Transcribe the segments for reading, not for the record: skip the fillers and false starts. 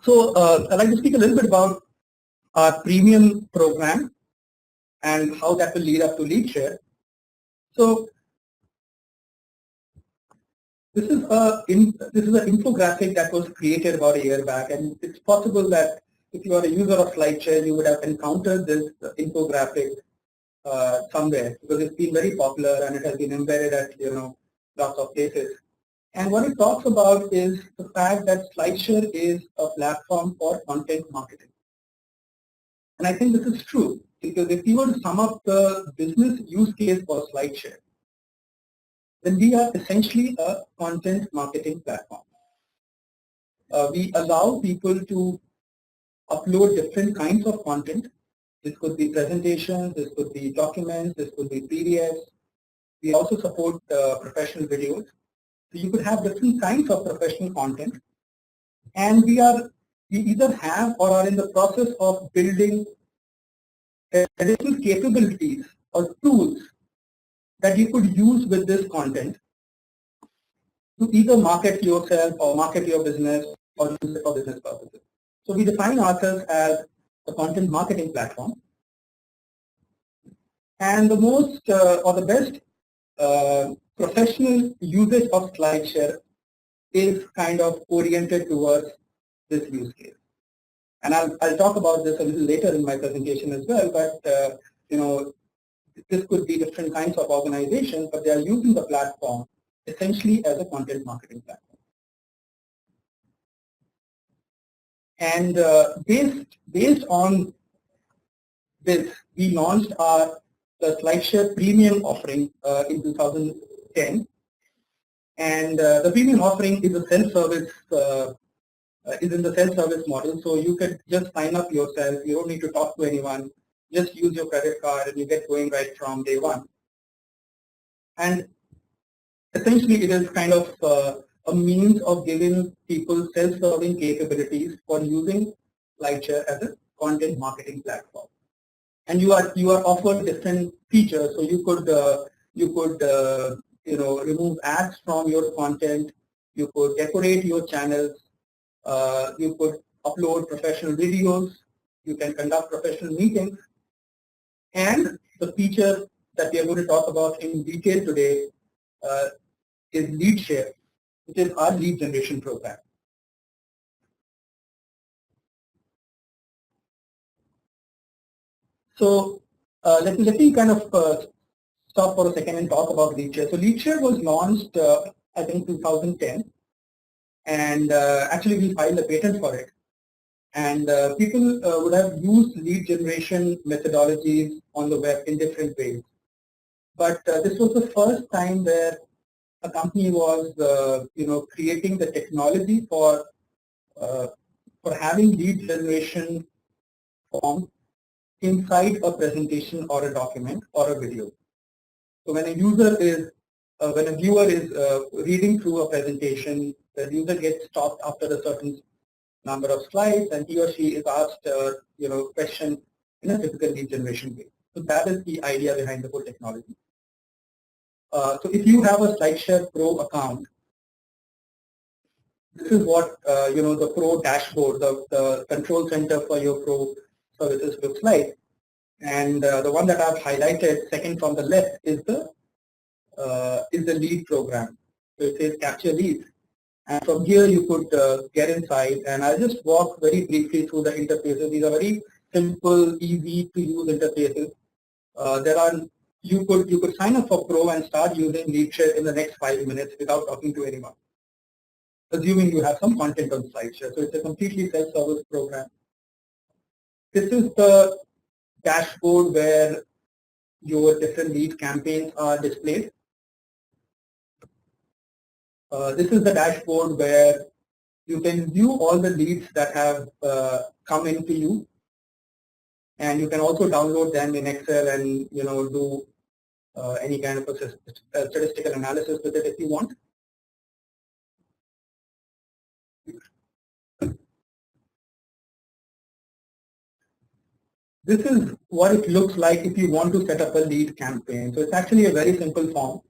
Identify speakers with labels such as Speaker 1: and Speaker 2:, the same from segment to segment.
Speaker 1: So I'd like to speak a little bit about our premium program and how that will lead up to LeadShare. So this is an infographic that was created about a year back, and it's possible that if you are a user of SlideShare, you would have encountered this infographic somewhere, because it's been very popular and it has been embedded at lots of places. And what it talks about is the fact that SlideShare is a platform for content marketing. And I think this is true, because if you were to sum up the business use case for SlideShare, then we are essentially a content marketing platform. We allow people to upload different kinds of content. This could be presentations, this could be documents, this could be PDFs. We also support professional videos. So you could have different kinds of professional content. And we either have or are in the process of building additional capabilities or tools that you could use with this content to either market yourself or market your business or use it for business purposes. So we define ourselves as a content marketing platform. And the most or the best professional usage of SlideShare is kind of oriented towards this use case. And I'll talk about this a little later in my presentation as well, but this could be different kinds of organizations, but they are using the platform essentially as a content marketing platform. And based on this, we launched the SlideShare Premium offering in 2010. And the premium offering is a self-service, is in the self-service model. So you can just sign up yourself. You don't need to talk to anyone. Just use your credit card and you get going right from day one. And essentially it is kind of a means of giving people self-serving capabilities for using SlideShare as a content marketing platform. And you are offered different features. So you could remove ads from your content. You could decorate your channels. You could upload professional videos. You can conduct professional meetings. And the feature that we are going to talk about in detail today is LeadShare, which is our lead generation program. So let me kind of stop for a second and talk about LeadShare. So LeadShare was launched, I think, 2010, and actually we filed a patent for it. And people would have used lead generation methodologies on the web in different ways. But this was the first time where a company was, creating the technology for having lead generation form inside a presentation or a document or a video. So when a viewer is reading through a presentation, the user gets stopped after a certain number of slides, and he or she is asked, question in a typical lead generation way. So that is the idea behind the whole technology. So if you have a SlideShare Pro account, this is what the Pro dashboard, the control center for your Pro services looks like. And the one that I've highlighted second from the left is the lead program. So it says capture leads. And from here you could get inside, and I'll just walk very briefly through the interfaces. These are very simple, easy to use interfaces. You could sign up for Pro and start using LeadShare in the next 5 minutes without talking to anyone, assuming you have some content on SlideShare. So it's a completely self-service program. This is the dashboard where your different lead campaigns are displayed. This is the dashboard where you can view all the leads that have come into you, and you can also download them in Excel and do any kind of a statistical analysis with it if you want. This is what it looks like if you want to set up a lead campaign. So it's actually a very simple form.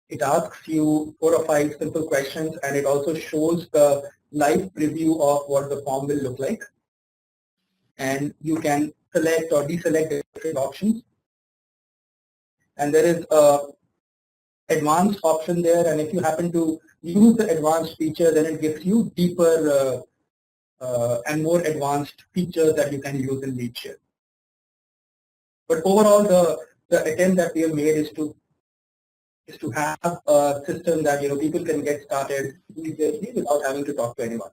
Speaker 1: It asks you 4 or 5 simple questions, and it also shows the live preview of what the form will look like, and you can select or deselect different options. And there is a advanced option there, and if you happen to use the advanced feature, then it gives you deeper and more advanced features that you can use in LeadShare. But overall, the attempt that we have made is to have a system that people can get started immediately without having to talk to anyone.